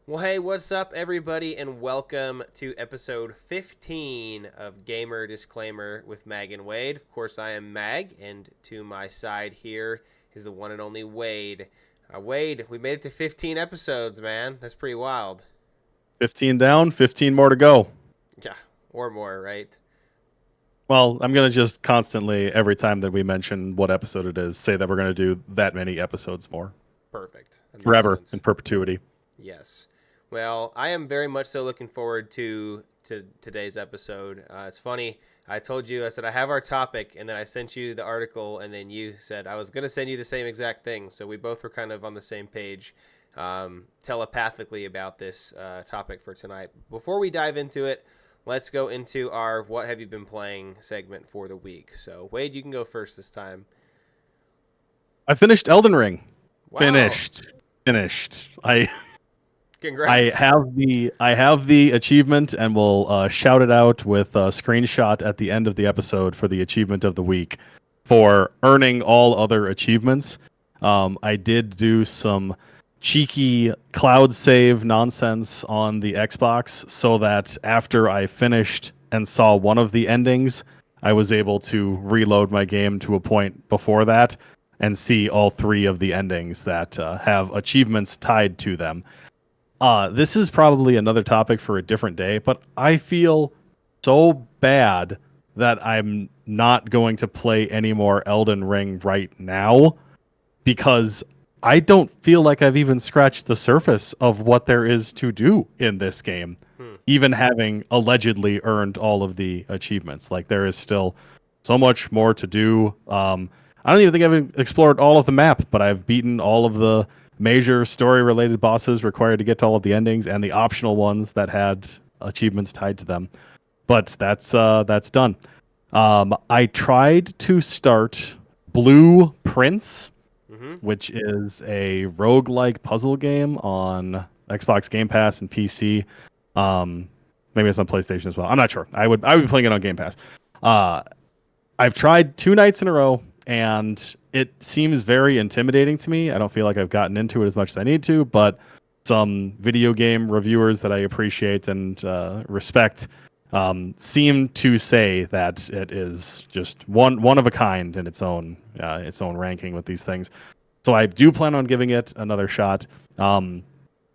Well, hey, what's up, everybody, and welcome to episode 15 of Gamer Disclaimer with Mag and Wade. Of course, I am Mag, and to my side here is the one and only Wade. Wade, we made it to 15 episodes, man. That's pretty wild. 15 down, 15 more to go. Yeah, or more, right? Well, I'm going to just constantly, every time that we mention what episode it is, say that we're going to do that many episodes more. Perfect. That makes Forever, in sense. perpetuity. Yes. Well, I am very much so looking forward to today's episode. It's funny. I told you, I said I have our topic, and then I sent you the article, and then you said I was going to send you the same exact thing. So we both were kind of on the same page telepathically about this topic for tonight. Before we dive into it, let's go into our "What Have You Been Playing" segment for the week. So Wade, you can go first this time. I finished Elden Ring. Wow! Finished. I Congrats! have the achievement, and will shout it out with a screenshot at the end of the episode for the achievement of the week for earning all other achievements. I did do some cheeky cloud save nonsense on the Xbox so that after I finished and saw one of the endings, I was able to reload my game to a point before that and see all three of the endings that have achievements tied to them. This is probably another topic for a different day, but I feel so bad that I'm not going to play any more Elden Ring right now because I don't feel like I've even scratched the surface of what there is to do in this game, Hmm. even having allegedly earned all of the achievements. Like, there is still so much more to do. I don't even think I've explored all of the map, but I've beaten all of the major story related bosses required to get to all of the endings and the optional ones that had achievements tied to them. But that's done. I tried to start Blue Prince, Mm-hmm. which is a roguelike puzzle game on Xbox Game Pass and PC. Maybe it's on PlayStation as well. I'm not sure. I would be playing it on Game Pass. Uh, I've tried 2 nights in a row, and it seems very intimidating to me. I don't feel like I've gotten into it as much as I need to, but some video game reviewers that I appreciate and respect seem to say that it is just one of a kind in its own ranking with these things. So I do plan on giving it another shot.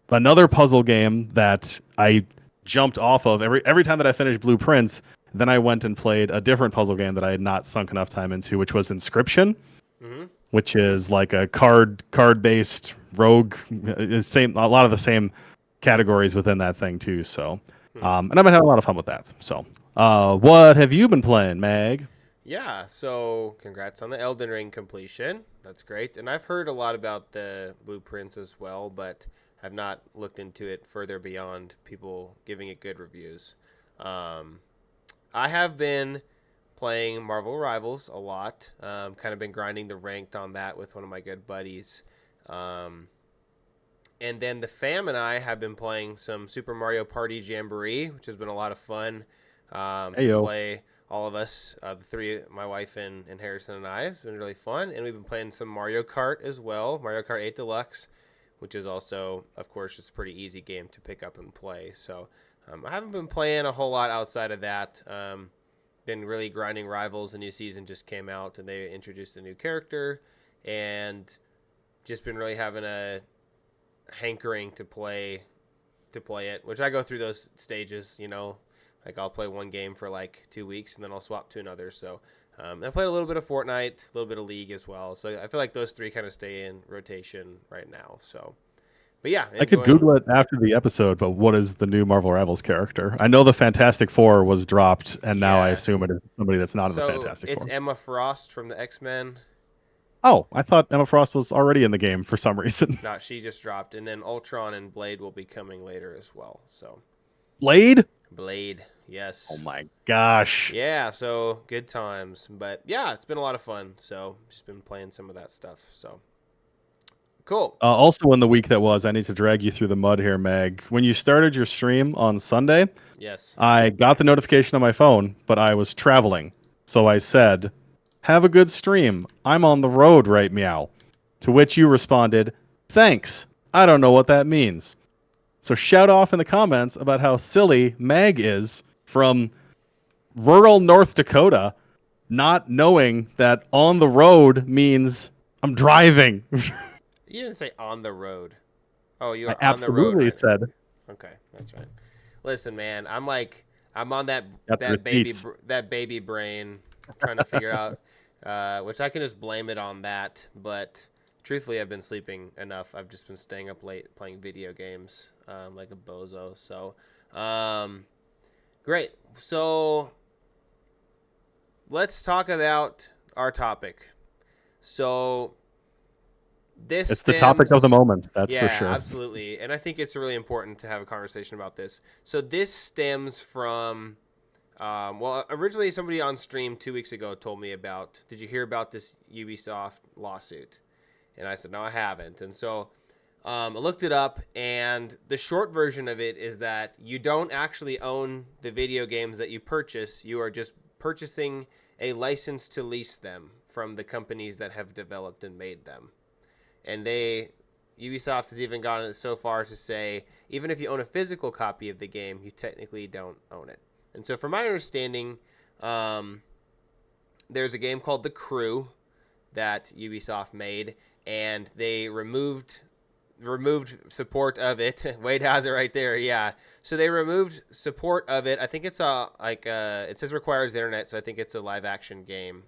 Another puzzle game that I jumped off of every time that I finished Blue Prince, then I went and played a different puzzle game that I had not sunk enough time into, which was Inscription, Mm-hmm. which is like a card based rogue. Same, a lot of the same categories within that thing too. So, Hmm. and I've been having a lot of fun with that. So, what have you been playing, Mag? Yeah, so congrats on the Elden Ring completion. That's great. And I've heard a lot about the blueprints as well, but have not looked into it further beyond people giving it good reviews. Um, I have been playing Marvel Rivals a lot. Kind of been grinding the ranked on that with one of my good buddies. Um, and then the fam and I have been playing some Super Mario Party Jamboree, which has been a lot of fun Hey to yo, play. All of us, the three, my wife and Harrison and I, it's been really fun. And we've been playing some Mario Kart as well, Mario Kart 8 Deluxe, which is also, of course, just a pretty easy game to pick up and play. So I haven't been playing a whole lot outside of that. Been really grinding Rivals. The new season just came out, and they introduced a new character, and just been really having a hankering to play it, which I go through those stages, like I'll play one game for like 2 weeks and then I'll swap to another. So I played a little bit of Fortnite, a little bit of League as well. So I feel like those three kind of stay in rotation right now. So, but yeah, I could enjoying. Google it after the episode, but what is the new Marvel Rivals character? I know the Fantastic Four was dropped, and now I Yeah. assume it is somebody that's not in the So Fantastic it's Four. Emma Frost from the X-Men. Oh, I thought Emma Frost was already in the game for some reason. Not she just dropped, and then Ultron and Blade will be coming later as well. So Blade? Blade, Oh yes. my gosh. Yeah, so good times. But yeah, it's been a lot of fun. So just been playing some of that stuff. So cool. Also, in the week that was, I need to drag you through the mud here, Meg. When you started your stream on Sunday, Yes. I got the notification on my phone, but I was traveling. So I said, "Have a good stream. I'm on the road, right, meow." To which you responded, "Thanks. I don't know what that means." So shout off in the comments about how silly Mag is from rural North Dakota, not knowing that on the road means I'm driving. You didn't say on the road. Oh, you I are on the road absolutely right now. said Okay, that's right. Listen, man, I'm on that got the receipts. that baby brain trying to figure out which I can just blame it on that, but truthfully I've been sleeping enough. I've just been staying up late playing video games like a bozo. So, um great. So, let's talk about our topic. So, this It's the topic of the stems moment, that's for yeah, sure. absolutely. And I think it's really important to have a conversation about this. So this stems from well, originally somebody on stream 2 weeks ago told me about, did you hear about this Ubisoft lawsuit? And I said, no, I haven't. And so I looked it up, and the short version of it is that you don't actually own the video games that you purchase. You are just purchasing a license to lease them from the companies that have developed and made them. And Ubisoft has even gone so far to say, even if you own a physical copy of the game, you technically don't own it. And so, from my understanding, um, there's a game called The Crew that Ubisoft made, and they removed support of it. Wade has it right there. Yeah. So they removed support of it. I think it's it says requires the internet, so I think it's a live action game.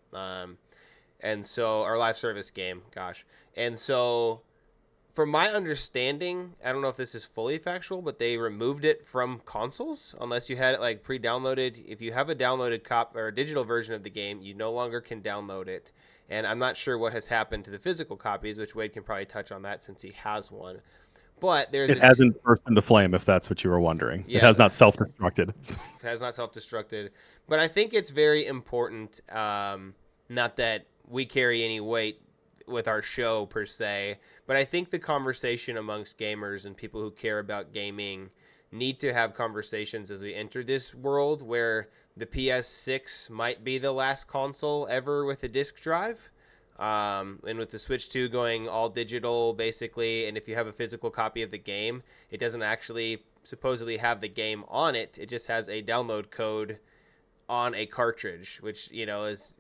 And so our live service game, gosh. And so from my understanding, I don't know if this is fully factual, but they removed it from consoles unless you had it like pre-downloaded. If you have a downloaded cop or a digital version of the game, you no longer can download it. And I'm not sure what has happened to the physical copies, which Wade can probably touch on that since he has one. But there's It this, hasn't burst into flame, if that's what you were wondering. It yeah, has not self-destructed. has not self-destructed. But I think it's very important, not that we carry any weight with our show per se, but I think the conversation amongst gamers and people who care about gaming need to have conversations as we enter this world where the PS6 might be the last console ever with a disc drive. And with the Switch 2 going all digital, basically, and if you have a physical copy of the game, it doesn't actually supposedly have the game on it. It just has a download code on a cartridge, which, is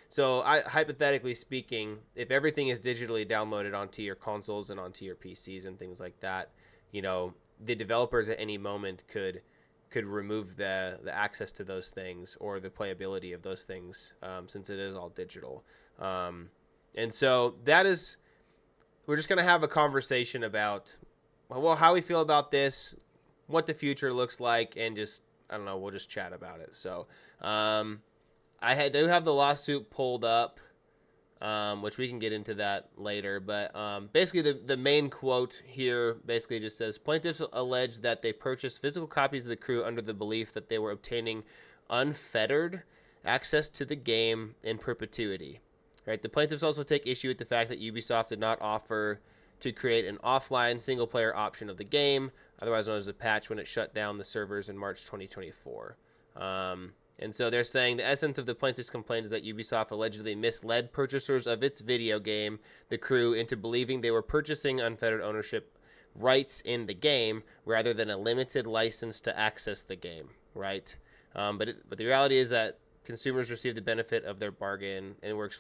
so, hypothetically speaking, if everything is digitally downloaded onto your consoles and onto your PCs and things like that, the developers at any moment could remove the access to those things or the playability of those things, since it is all digital. And so we're just gonna have a conversation about how we feel about this, what the future looks like, and just I don't know, we'll just chat about it. So. I do have the lawsuit pulled up, which we can get into that later. But basically, the main quote here basically just says, plaintiffs allege that they purchased physical copies of The Crew under the belief that they were obtaining unfettered access to the game in perpetuity. Right? The plaintiffs also take issue with the fact that Ubisoft did not offer to create an offline single-player option of the game, otherwise known as a patch, when it shut down the servers in March 2024. And so they're saying the essence of the plaintiff's complaint is that Ubisoft allegedly misled purchasers of its video game, The Crew, into believing they were purchasing unfettered ownership rights in the game rather than a limited license to access the game, right? But the reality is that consumers received the benefit of their bargain and were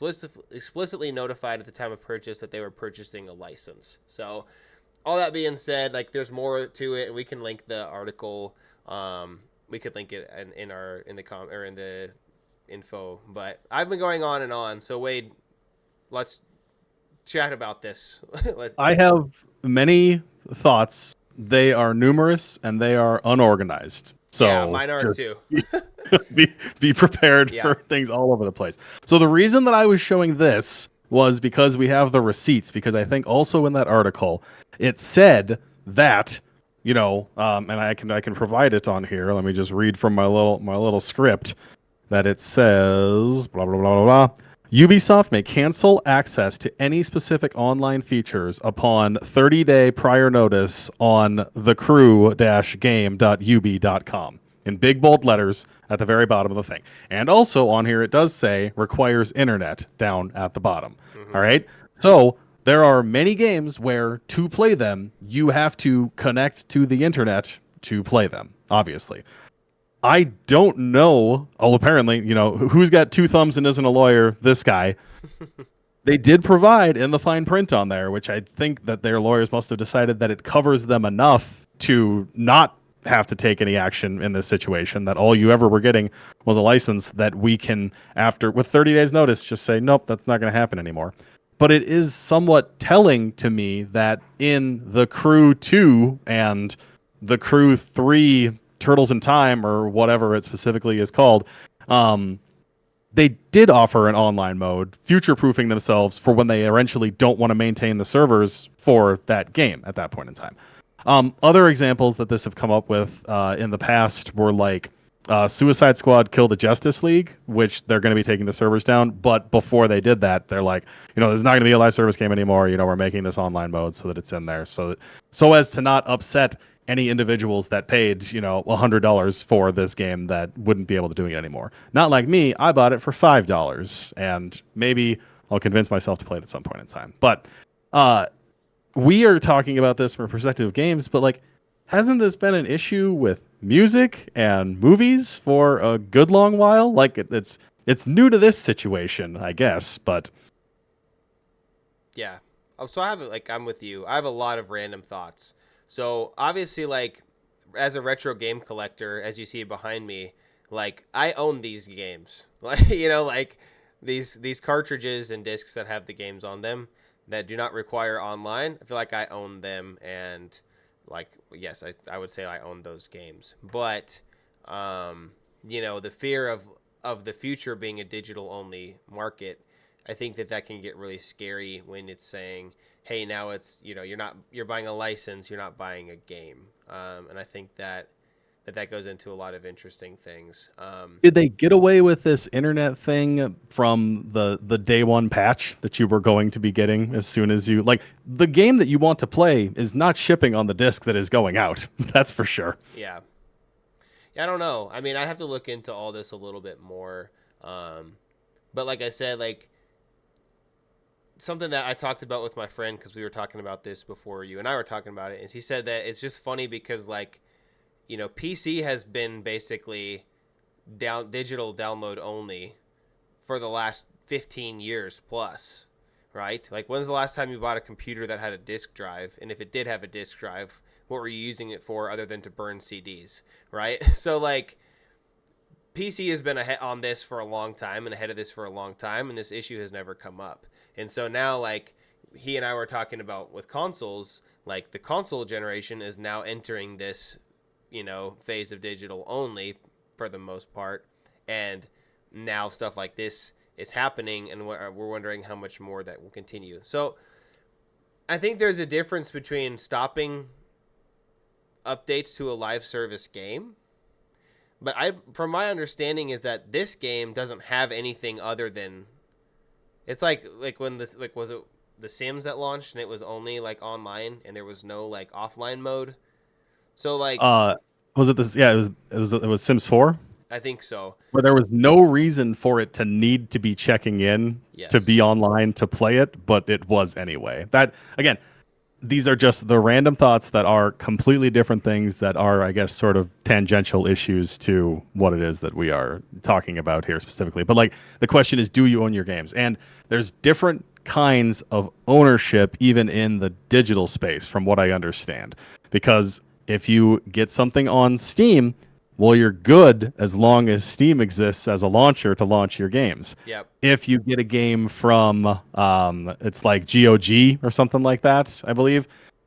explicitly notified at the time of purchase that they were purchasing a license. So all that being said, like there's more to it, and we can link the article. We could link it in the info, but I've been going on and on. So Wade, let's chat about this. I have many thoughts. They are numerous and they are unorganized. Yeah, So mine are just too. be prepared Yeah. for things all over the place. So the reason that I was showing this was because we have the receipts, because I think also in that article it said that and I can provide it on here. Let me just read from my little script that it says blah blah blah blah blah. Ubisoft may cancel access to any specific online features upon 30-day prior notice on thecrew-game.ub.com in big bold letters at the very bottom of the thing. And also on here it does say requires internet down at the bottom. Mm-hmm. All right? So There are many games where to play them, you have to connect to the internet to play them, obviously. I don't know. Oh, apparently, who's got two thumbs and isn't a lawyer? This guy. They did provide in the fine print on there, which I think that their lawyers must have decided that it covers them enough to not have to take any action in this situation, that all you ever were getting was a license that we can, after with 30 days notice, just say, nope, that's not going to happen anymore. But it is somewhat telling to me that in the Crew 2 and the Crew 3 Turtles in Time, or whatever it specifically is called, they did offer an online mode, future-proofing themselves for when they eventually don't want to maintain the servers for that game at that point in time. Other examples that this have come up with in the past were like Suicide Squad Kill the Justice League, which they're going to be taking the servers down. But before they did that, they're like, there's not going to be a live service game anymore. We're making this online mode so that it's in there, so as to not upset any individuals that paid, $100 for this game that wouldn't be able to do it anymore. Not like me, I bought it for $5, and maybe I'll convince myself to play it at some point in time. But we are talking about this from a perspective of games, but like, hasn't this been an issue with music and movies for a good long while? Like, it's new to this situation, I guess, but Yeah. So I'm with you. I have a lot of random thoughts. So obviously, like, as a retro game collector, as you see behind me, like, I own these games. Like, like these cartridges and discs that have the games on them that do not require online. I feel like I own them, and like, yes, I would say I own those games. But the fear of the future being a digital only market, I think that can get really scary when it's saying, hey, now it's, you're buying a license, you're not buying a game. And I think that goes into a lot of interesting things. did they get away with this internet thing from the day one patch that you were going to be getting as soon as you, like, the game that you want to play is not shipping on the disc that is going out. That's for sure. Yeah. Yeah, I don't know. I mean, I have to look into all this a little bit more. But like I said, like, something that I talked about with my friend, because we were talking about this before you and I were talking about it, is he said that it's just funny because, like, PC has been basically digital download only for the last 15 years plus, right? Like, when's the last time you bought a computer that had a disk drive? And if it did have a disk drive, what were you using it for other than to burn CDs, right? So, like, PC has been ahead on this for a long time and ahead of this for a long time, and this issue has never come up. And so now, like, he and I were talking about with consoles, like, the console generation is now entering this, phase of digital only for the most part. And now stuff like this is happening, and we're wondering how much more that will continue. So I think there's a difference between stopping updates to a live service game. But from my understanding, is that this game doesn't have anything other than, it's like when this, like, was it The Sims that launched and it was only like online and there was no like offline mode. So like, Was it this? Yeah, it was Sims 4, I think so. where there was no reason for it to need to be checking in to be Yes. online to play it, but it was anyway. That, again, these are just the random thoughts that are completely different things that are, I guess, sort of tangential issues to what it is that we are talking about here specifically. But like, the question is, do you own your games? And there's different kinds of ownership even in the digital space, from what I understand. Because if you get something on Steam, well, you're good as long as Steam exists as a launcher to launch your games. Yep. If you get a game from, it's like GOG or something like that, I believe,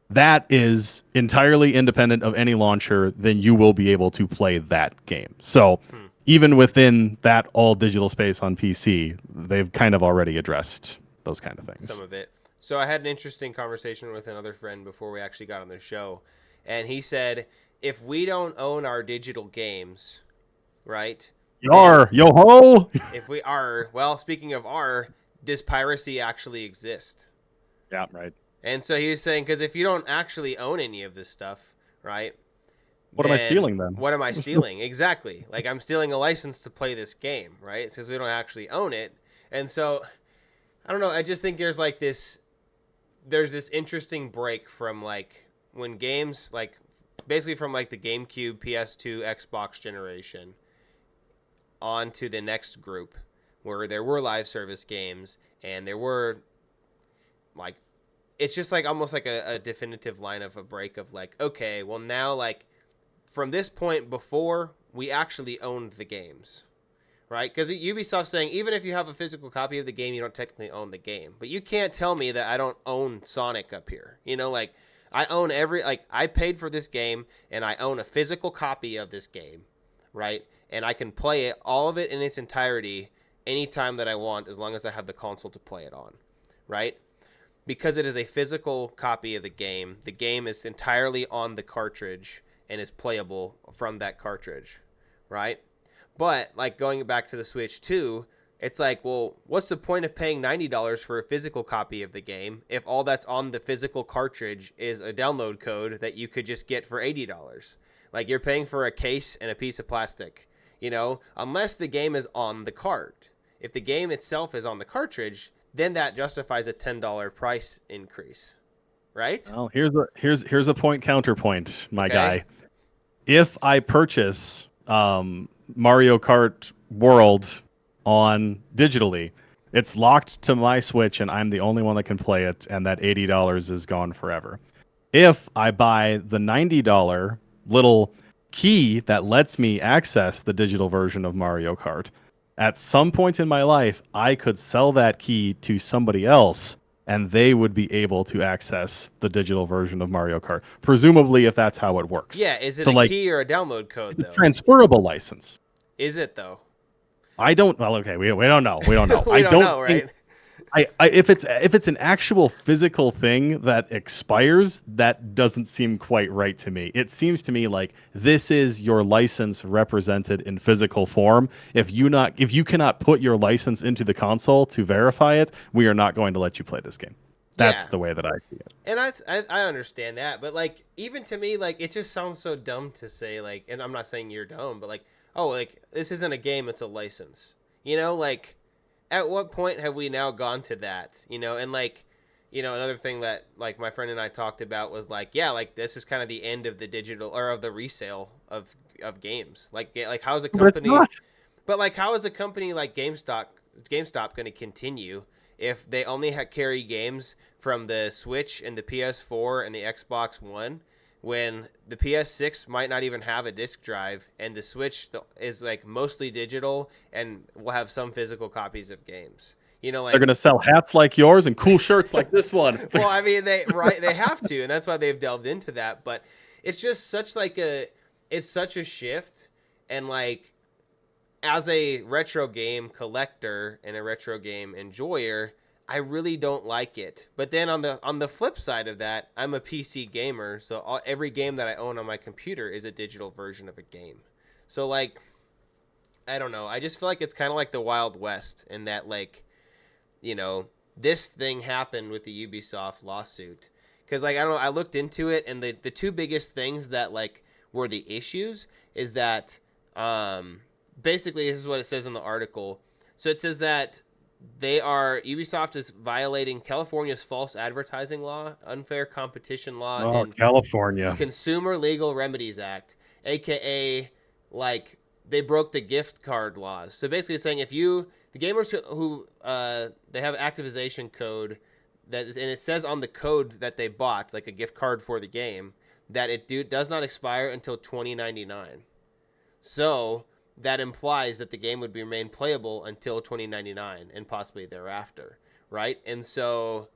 that is entirely independent of any launcher, then you will be able to play that game. So even within that all digital space on PC, they've kind of already addressed those kind of things. Some of it. So I had an interesting conversation with another friend before we actually got on the show, and he said, if we don't own our digital games, right? Yar, yo ho! If we are, well, speaking of does piracy actually exist? Yeah, right. And so he was saying, because if you don't actually own any of this stuff, right? What am I stealing then? What am I stealing? Exactly. Like, I'm stealing a license to play this game, right? Because we don't actually own it. And so, I don't know. I just think there's like this there's this interesting break from like when games like basically from like the GameCube, PS2, Xbox generation on to the next group where there were live service games and there were like it's just like almost like a definitive line of a break of like, okay, well now like from this point before we actually owned the games, right? Because Ubisoft's saying even if you have a physical copy of the game, you don't technically own the game. But you can't tell me that I don't own Sonic up here. You know, like I own I paid for this game and I own a physical copy of this game, right? And I can play it, all of it in its entirety, anytime that I want, as long as I have the console to play it on, right? Because it is a physical copy of the game is entirely on the cartridge and is playable from that cartridge, right? But like going back to the Switch 2, it's like, well, what's the point of paying $90 for a physical copy of the game if all that's on the physical cartridge is a download code that you could just get for $80? Like you're paying for a case and a piece of plastic, you know, unless the game is on the cart. If the game itself is on the cartridge, then that justifies a $10 price increase, right? Well, here's a point counterpoint, my Okay. guy. If I purchase Mario Kart World on digitally, it's locked to my Switch, and I'm the only one that can play it, and that $80 is gone forever. If I buy the $90 little key that lets me access the digital version of Mario Kart, at some point in my life, I could sell that key to somebody else and they would be able to access the digital version of Mario Kart. Presumably, if that's how it works. Yeah, is it So, a like, key or a download code it's a though? transferable license. Is it though? I don't. Well, okay, we don't know. We don't know. We I don't know, think, right? if it's an actual physical thing that expires, that doesn't seem quite right to me. It seems to me like this is your license represented in physical form. If you cannot put your license into the console to verify it, we are not going to let you play this game. That's Yeah. the way that I see it. And I understand that, but like even to me, like it just sounds so dumb to say like, and I'm not saying you're dumb, but like, oh, like this isn't a game, it's a license. You know, like at what point have we now gone to that? You know, and like, you know, another thing that like my friend and I talked about was like, yeah, like this is kind of the end of the digital or of the resale of games. Like how is a But it's company, not. but like how is a company like GameStop going to continue if they only carry games from the Switch and the PS4 and the Xbox One, when the PS6 might not even have a disc drive and the Switch is like mostly digital and will have some physical copies of games. You know, like They're going to sell hats like yours and cool shirts like this one. well, I mean, they have to, and that's why they've delved into that. But it's just such like it's such a shift, and like as a retro game collector and a retro game enjoyer, I really don't like it. But then on the flip side of that, I'm a PC gamer, so every game that I own on my computer is a digital version of a game. So like, I don't know. I just feel like it's kind of like the Wild West in that like, you know, this thing happened with the Ubisoft lawsuit. Because like I don't know, I looked into it, and the two biggest things that like were the issues is that basically this is what it says in the article. So it says that Ubisoft is violating California's false advertising law, unfair competition law, Oh, and California. Consumer Legal Remedies Act, aka like they broke the gift card laws. So basically, it's saying if the gamers who they have activation code and it says on the code that they bought like a gift card for the game that it does not expire until 2099. So that implies that the game would remain playable until 2099 and possibly thereafter, right? And so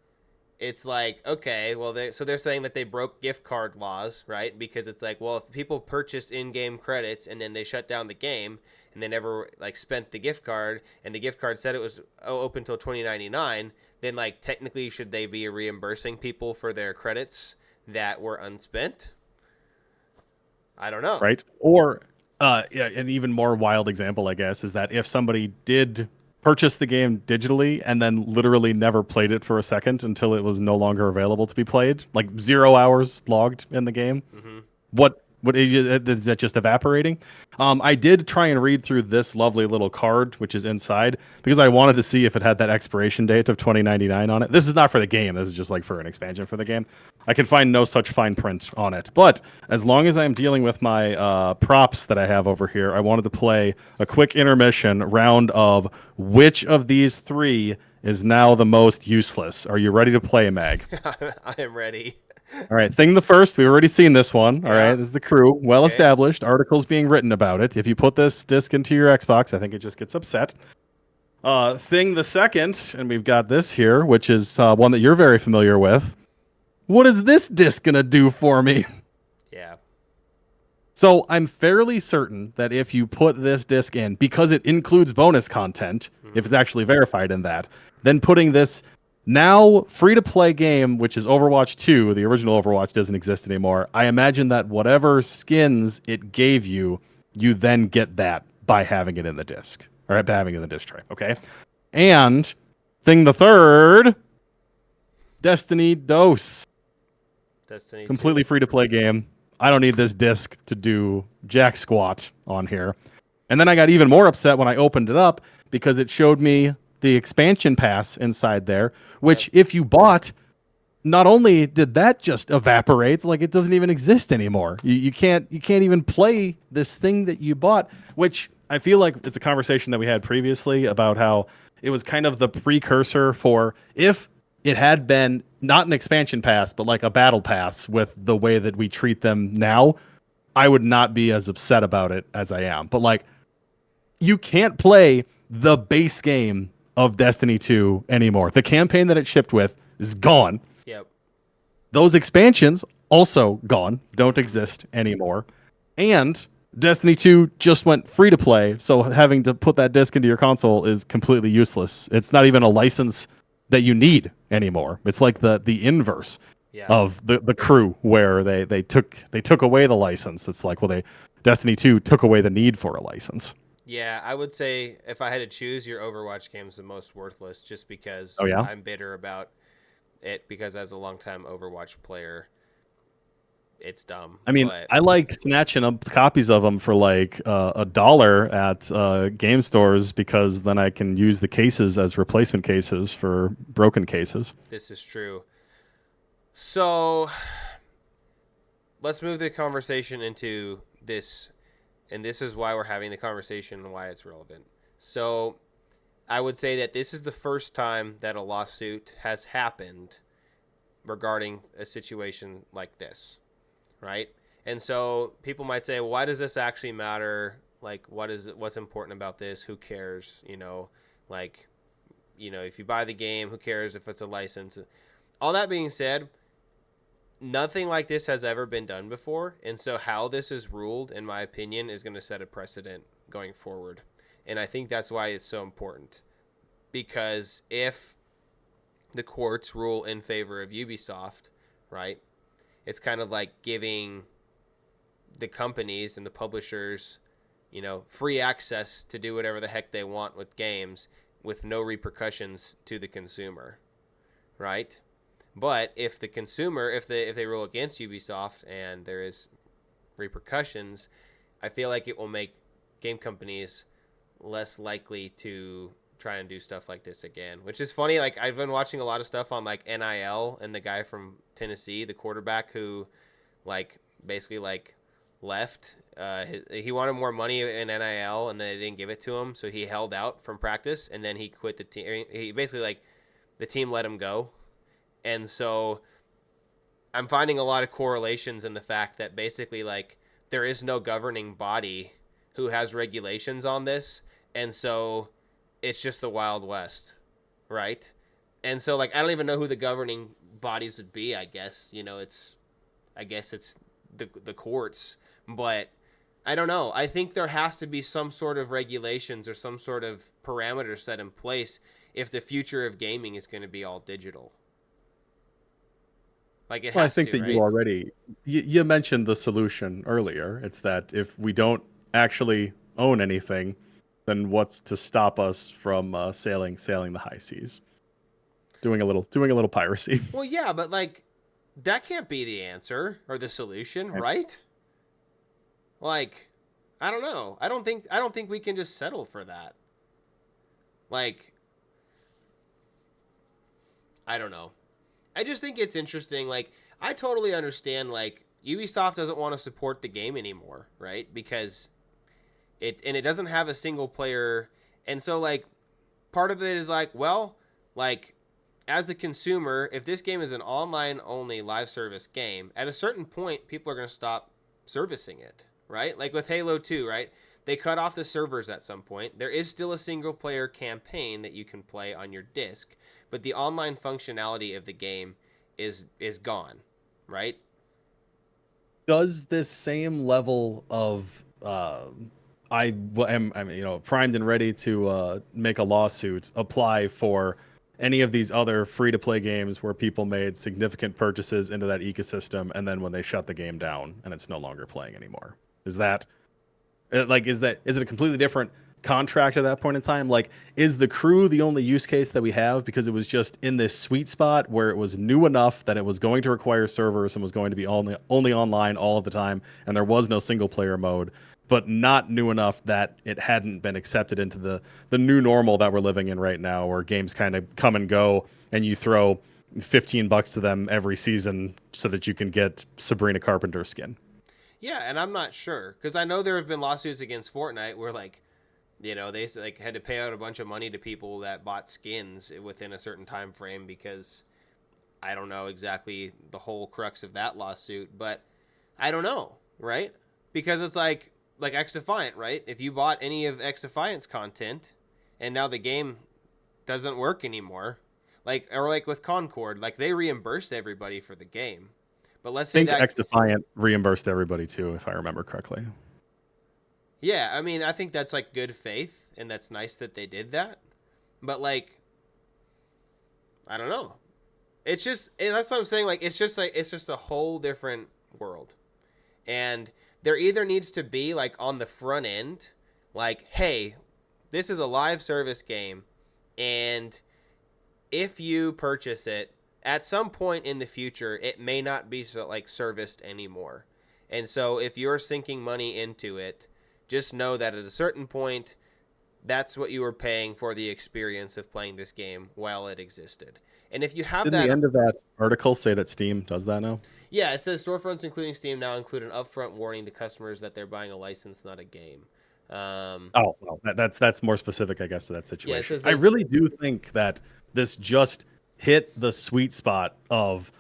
it's like, okay, well, they're saying that they broke gift card laws, right? Because it's like, well, if people purchased in-game credits and then they shut down the game and they never like spent the gift card, and the gift card said it was open till 2099, then like technically should they be reimbursing people for their credits that were unspent? I don't know. Right? Or yeah, an even more wild example, I guess, is that if somebody did purchase the game digitally and then literally never played it for a second until it was no longer available to be played, like 0 hours logged in the game, Mm-hmm. what What is that just evaporating? I did try and read through this lovely little card, which is inside, because I wanted to see if it had that expiration date of 2099 on it. This is not for the game. This is just like for an expansion for the game. I can find no such fine print on it. But as long as I'm dealing with my props that I have over here, I wanted to play a quick intermission round of which of these three is now the most useless. Are you ready to play, Mag? I am ready. All right, thing the first, we've already seen this one. All right, Yeah. this is the crew, well Okay. established, articles being written about it. If you put this disc into your Xbox, I think it just gets upset. Thing the second, and we've got this here, which is one that you're very familiar with. What is this disc gonna do for me? Yeah. So I'm fairly certain that if you put this disc in, because it includes bonus content, if it's actually verified in that, then putting this now free to play game, which is Overwatch 2, the original Overwatch doesn't exist anymore. I imagine that whatever skins it gave you, you then get that by having it in the disc, or by having it in the disc tray. Okay. And thing the third, Destiny Dose. Destiny 2. Completely free to play game. I don't need this disc to do jack squat on here. And then I got even more upset when I opened it up because it showed me the expansion pass inside there, which if you bought, not only did that just evaporate, like it doesn't even exist anymore. You can't even play this thing that you bought, which I feel like it's a conversation that we had previously about how it was kind of the precursor for if it had been not an expansion pass, but like a battle pass with the way that we treat them now, I would not be as upset about it as I am. But like, you can't play the base game of Destiny 2 anymore. The campaign that it shipped with is gone. Yep. Those expansions also gone, don't exist anymore. And Destiny 2 just went free to play, so having to put that disc into your console is completely useless. It's not even a license that you need anymore. It's like the inverse Yeah. of the crew where they took away the license. It's like, well, Destiny 2 took away the need for a license. Yeah, I would say if I had to choose, your Overwatch game's the most worthless just because Oh yeah. I'm bitter about it because as a longtime Overwatch player, it's dumb. I mean, But I like snatching up copies of them for like $1 at game stores because then I can use the cases as replacement cases for broken cases. this is true. So let's move the conversation into this, and this is why we're having the conversation and why it's relevant. So I would say that this is the first time that a lawsuit has happened regarding a situation like this, right? And so people might say, well, why does this actually matter? Like, what's important about this? Who cares? Like, if you buy the game, who cares if it's a license? All that being said, nothing like this has ever been done before. And so how this is ruled, in my opinion, is going to set a precedent going forward. And I think that's why it's so important. Because if the courts rule in favor of Ubisoft, right, it's kind of like giving the companies and the publishers, free access to do whatever the heck they want with games with no repercussions to the consumer, right? But if the consumer, if they rule against Ubisoft and there is repercussions, I feel like it will make game companies less likely to try and do stuff like this again. Which is funny. Like I've been watching a lot of stuff on like NIL and the guy from Tennessee, the quarterback who, like basically like left. He wanted more money in NIL and they didn't give it to him, so he held out from practice and then he quit the team. He basically like the team let him go. And so I'm finding a lot of correlations in the fact that basically like there is no governing body who has regulations on this, and so it's just the Wild West, right? And so like I don't even know who the governing bodies would be. I guess it's the courts, but I don't know. I think there has to be some sort of regulations or some sort of parameters set in place if the future of gaming is going to be all digital. Like it Well, I has think to, that you right? already you mentioned the solution earlier. It's that if we don't actually own anything, then what's to stop us from sailing the high seas, doing a little piracy? Well, yeah, but like that can't be the answer or the solution, right? Like, I don't know. I don't think we can just settle for that. Like, I don't know. I just think it's interesting. Like, I totally understand. Like, Ubisoft doesn't want to support the game anymore, right? Because it doesn't have a single player, and so like part of it is like, well, like as the consumer, if this game is an online only live service game, at a certain point, people are going to stop servicing it, right? Like with Halo 2, right? They cut off the servers at some point. There is still a single player campaign that you can play on your disc, but the online functionality of the game is gone, right? Does this same level of I'm primed and ready to make a lawsuit apply for any of these other free to play games where people made significant purchases into that ecosystem and then when they shut the game down and it's no longer playing anymore? Is that is it a completely different contract at that point in time? Like, is the crew the only use case that we have because it was just in this sweet spot where it was new enough that it was going to require servers and was going to be only online all of the time, and there was no single player mode, but not new enough that it hadn't been accepted into the new normal that we're living in right now, where games kind of come and go, and you throw $15 to them every season so that you can get Sabrina Carpenter skin. Yeah, and I'm not sure because I know there have been lawsuits against Fortnite where like they like had to pay out a bunch of money to people that bought skins within a certain time frame because I don't know exactly the whole crux of that lawsuit, but I don't know, right? Because it's like X Defiant, right? If you bought any of X Defiant's content and now the game doesn't work anymore, like or like with Concord, like they reimbursed everybody for the game. But let's I say think that X Defiant reimbursed everybody too, if I remember correctly. yeah, I mean, I think that's like good faith and that's nice that they did that. But like I don't know. It's just that's what I'm saying. Like it's just a whole different world, and there either needs to be like on the front end, like, hey, this is a live service game, and if you purchase it at some point in the future, it may not be like serviced anymore, and so if you're sinking money into it, just know that at a certain point, that's what you were paying for the experience of playing this game while it existed. And if you have Didn't the that, end of that article say that Steam does that now? yeah, it says storefronts, including Steam, now include an upfront warning to customers that they're buying a license, not a game. Oh, well, that's more specific, I guess, to that Yeah, it situation. says I they. really do think that this just hit the sweet spot of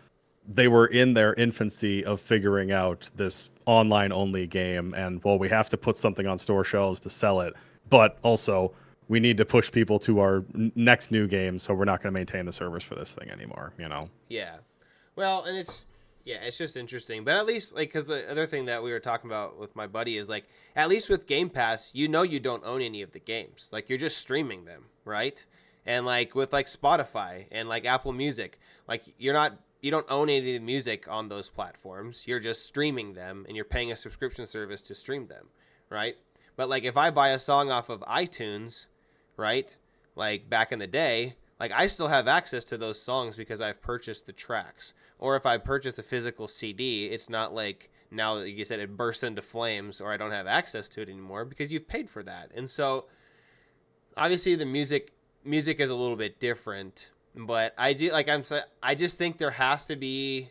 they were in their infancy of figuring out this online only game, and well, we have to put something on store shelves to sell it, but also we need to push people to our next new game, so we're not going to maintain the servers for this thing anymore. You know? Yeah, well, and it's just interesting. But at least like because the other thing that we were talking about with my buddy is like at least with Game Pass, you don't own any of the games. Like you're just streaming them, right? And like with like Spotify and like Apple Music, like you don't own any of the music on those platforms. You're just streaming them and you're paying a subscription service to stream them, right? But like if I buy a song off of iTunes, right? Like back in the day, like I still have access to those songs because I've purchased the tracks. Or if I purchase a physical CD, it's not like now that you said it bursts into flames or I don't have access to it anymore because you've paid for that. And so obviously the music is a little bit different, but I just think there has to be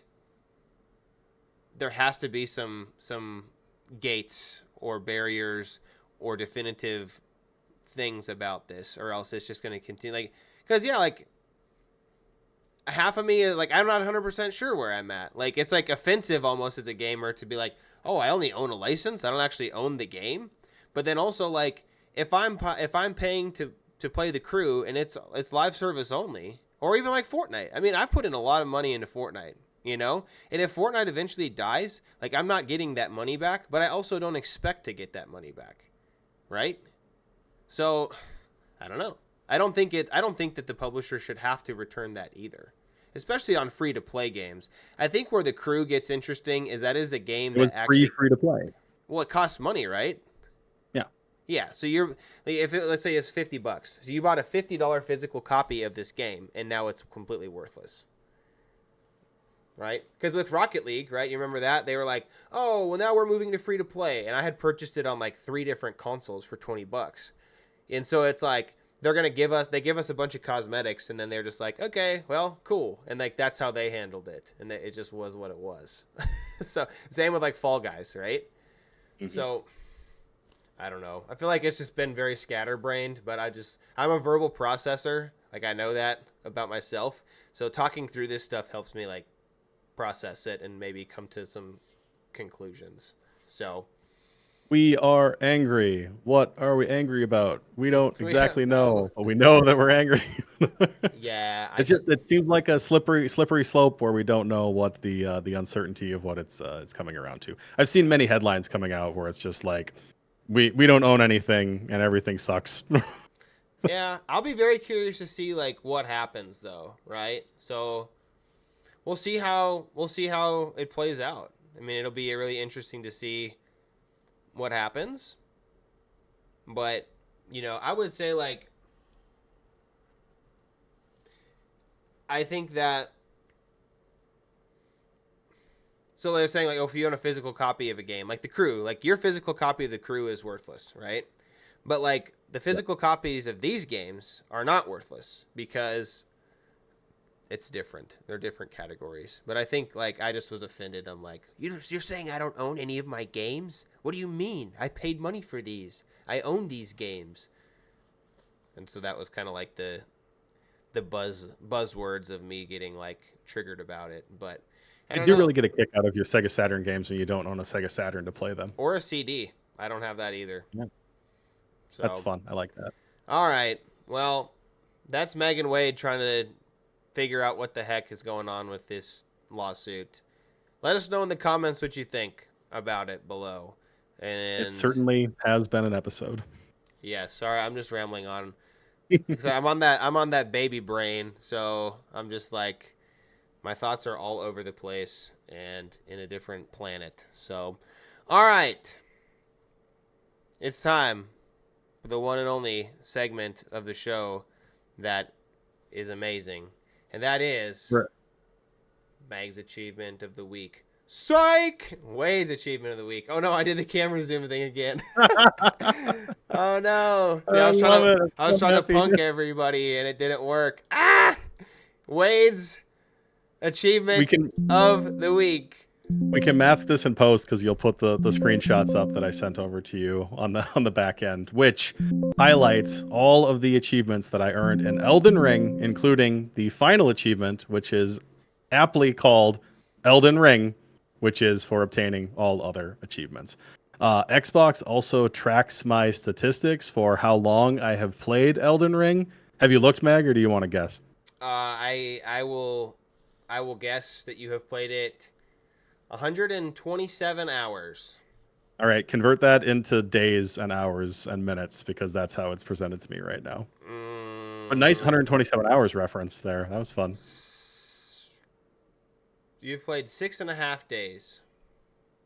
some gates or barriers or definitive things about this, or else it's just going to continue. Like, because yeah, like half of me is like I'm not 100% sure where I'm at. Like, it's like offensive almost as a gamer to be like, oh, I only own a license. I don't actually own the game. But then also like if I'm paying to play the crew and it's live service only, or even like Fortnite. I mean, I put in a lot of money into Fortnite. And if Fortnite eventually dies, like I'm not getting that money back, but I also don't expect to get that money back, right? So, I don't know. I don't think that the publisher should have to return that either, especially on free to play games. I think where the crew gets interesting is that is a game It was that free actually, free to play. well, it costs money, right? Yeah. Yeah. So you're like, let's say it's $50, so you bought a $50 physical copy of this game, and now it's completely worthless, right? Because with Rocket League, right, you remember that they were like, oh, well now we're moving to free to play, and I had purchased it on like 3 different consoles for $20, and so it's like they give us a bunch of cosmetics, and then they're just like, okay, well, cool, and like that's how they handled it, and it just was what it was. So same with like Fall Guys, right? Mhm. So I don't know. I feel like it's just been very scatterbrained, but I'm a verbal processor. Like I know that about myself. So talking through this stuff helps me like process it and maybe come to some conclusions. So We are angry. What are we angry about? We don't we don't exactly know. know, but we know that we're angry. Yeah, It's just it seems like a slippery slope where we don't know what the uncertainty of what it's coming around to. I've seen many headlines coming out where it's just like we don't own anything and everything sucks. yeah. I'll be very curious to see like what happens though, right? So we'll see how it plays out. I mean, it'll be really interesting to see what happens. But I would say like I think that so they're saying like, oh, if you own a physical copy of a game, like The Crew, like your physical copy of The Crew is worthless, right? But like the Yeah. physical copies of these games are not worthless because it's different. They're different categories. But I think like I just was offended. I'm like, you're saying I don't own any of my games? What do you mean? I paid money for these. I own these games. And so that was kind of like the buzzwords of me getting like triggered about it. But I I don't do know. really get a kick out of your Sega Saturn games when you don't own a Sega Saturn to play them. Or a CD. I don't have that either. Yeah. That's So, fun. I like that. all right. Well, that's Megan Wade trying to figure out what the heck is going on with this lawsuit. Let us know in the comments what you think about it below. It And certainly has been an episode. yeah, sorry, I'm just rambling on. Cause I'm on that baby brain, so I'm just like my thoughts are all over the place and in a different planet. So, all right. It's time for the one and only segment of the show that is amazing. And that is Right. Mag's Achievement of the Week. Psych! Wade's Achievement of the Week. Oh no, I did the camera zoom thing again. Oh no. See, I love it. I I'm was so trying to happy. punk everybody and it didn't work. Ah! Wade's We Achievement can of the Week. we can mask this in post because you'll put the screenshots up that I sent over to you on the back end, which highlights all of the achievements that I earned in Elden Ring, including the final achievement, which is aptly called Elden Ring, which is for obtaining all other achievements. Xbox also tracks my statistics for how long I have played Elden Ring. Have you looked, Mag, or do you want to guess? I will guess that you have played it 127 hours. All right, convert that into days and hours and minutes because that's how it's presented to me right now. A nice Mm, 127 hours reference there. That was fun. you've played 6.5 days.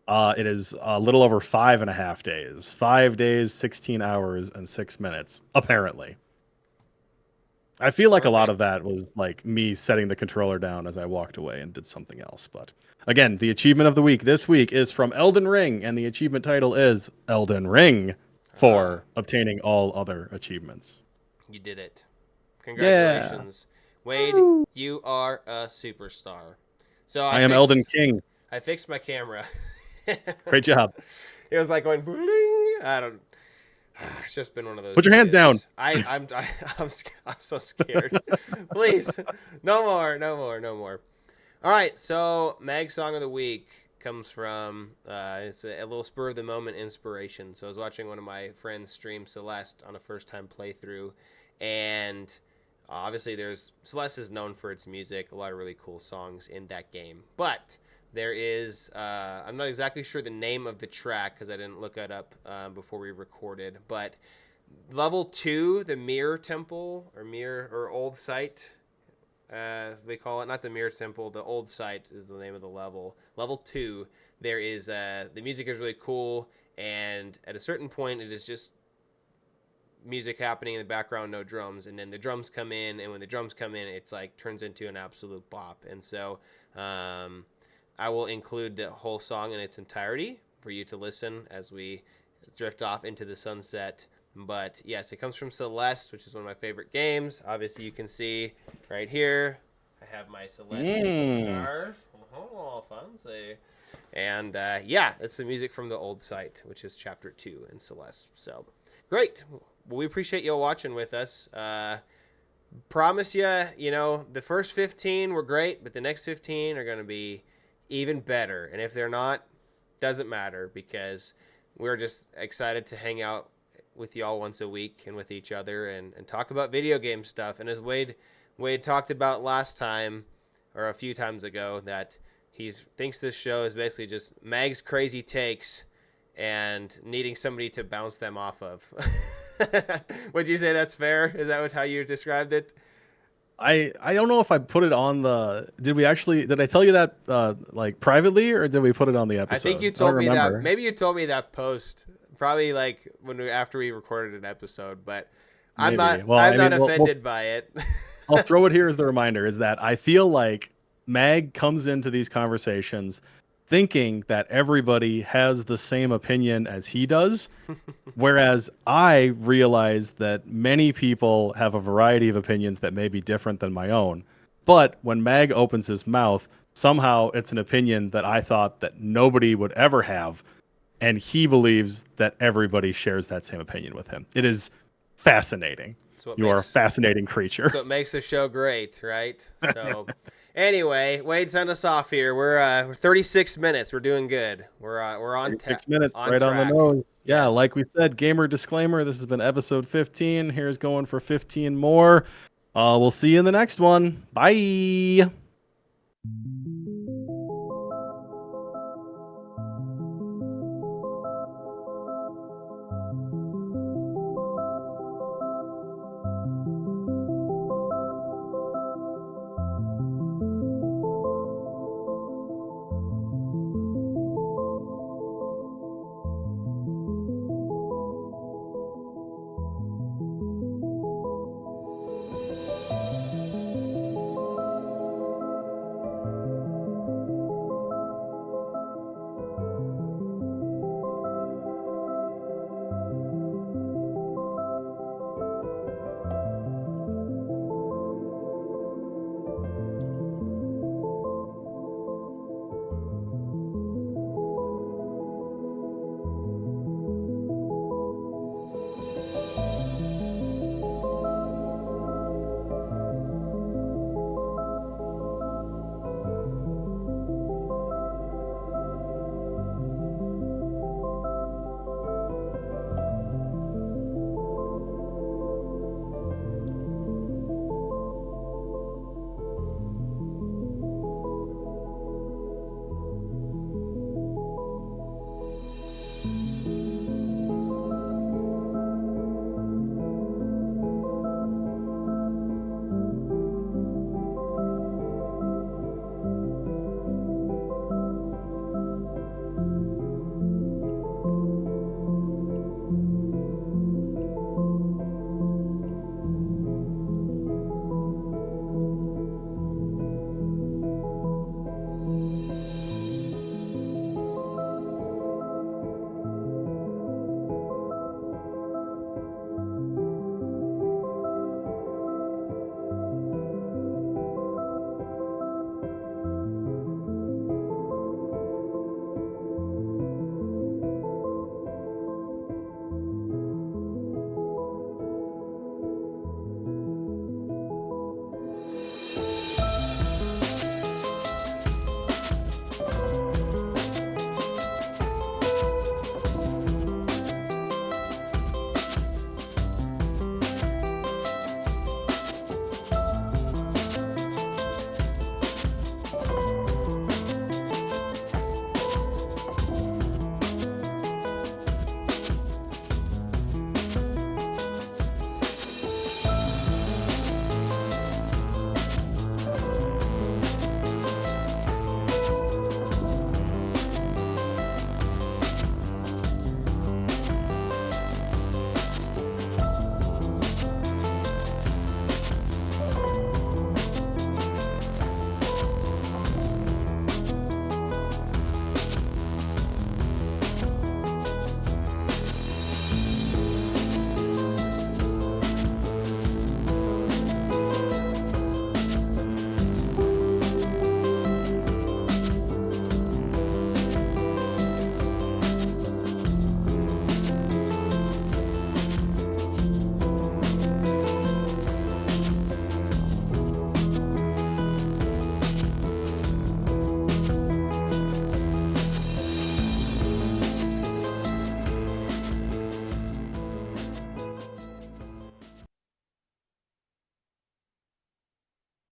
It is a little over 5.5 days. 5 days, 16 hours, and 6 minutes, apparently. I feel like a lot of Perfect. that was like me setting the controller down as I walked away and did something else. But again, the achievement of the week this week is from Elden Ring, and the achievement title is Elden Ring Ah, for obtaining all other achievements. you did it. Yeah. Congratulations. Wade, Woo. you are a superstar. So I am Elden King. I fixed my camera. Great job. It was like going bling. I don't. It's just been one of those Put your hands down. days. I'm so scared. Please, no more, no more, no more. All right, so Mag's song of the week comes from it's a little spur of the moment inspiration. So I was watching one of my friends stream Celeste on a first time playthrough, and obviously there's Celeste is known for its music, a lot of really cool songs in that game, but there is I'm not exactly sure the name of the track because I didn't look it up before we recorded, but level 2, the mirror temple or old site, we call it, not the mirror temple, the old site is the name of the level 2. There is the music is really cool, and at a certain point it is just music happening in the background, no drums, and then the drums come in, and when the drums come in, it's like turns into an absolute bop. And so I will include the whole song in its entirety for you to listen as we drift off into the sunset. But yes, it comes from Celeste, which is one of my favorite games. Obviously, you can see right here, I have my Celeste scarf. Oh, fancy. And yeah, it's the music from the old site, which is chapter 2 in Celeste. So great. Well, we appreciate you all watching with us. Promise you, the first 15 were great, but the next 15 are going to be even better. And if they're not, doesn't matter, because we're just excited to hang out with y'all once a week and with each other and talk about video game stuff. And as Wade talked about last time, or a few times ago, that he thinks this show is basically just Mag's crazy takes and needing somebody to bounce them off of. Would you say that's fair? Is that how you described it? I don't know if I put it on the. Did I tell you that like privately, or did we put it on the episode? I think you told me that. Maybe you told me that post. Probably like after we recorded an episode, but maybe. I'm not offended by it. I'll throw it here as the reminder, is that I feel like Mag comes into these conversations thinking that everybody has the same opinion as he does, whereas I realize that many people have a variety of opinions that may be different than my own. But when Mag opens his mouth, somehow it's an opinion that I thought that nobody would ever have, and he believes that everybody shares that same opinion with him. It is fascinating. You are a fascinating creature. So it makes the show great, right? So anyway, Wade, send us off here. We're 36 minutes. We're doing good. We're on 6 minutes, right track. On the nose. Yeah, yes. Like we said, gamer disclaimer. This has been episode 15. Here's going for 15 more. We'll see you in the next one. Bye.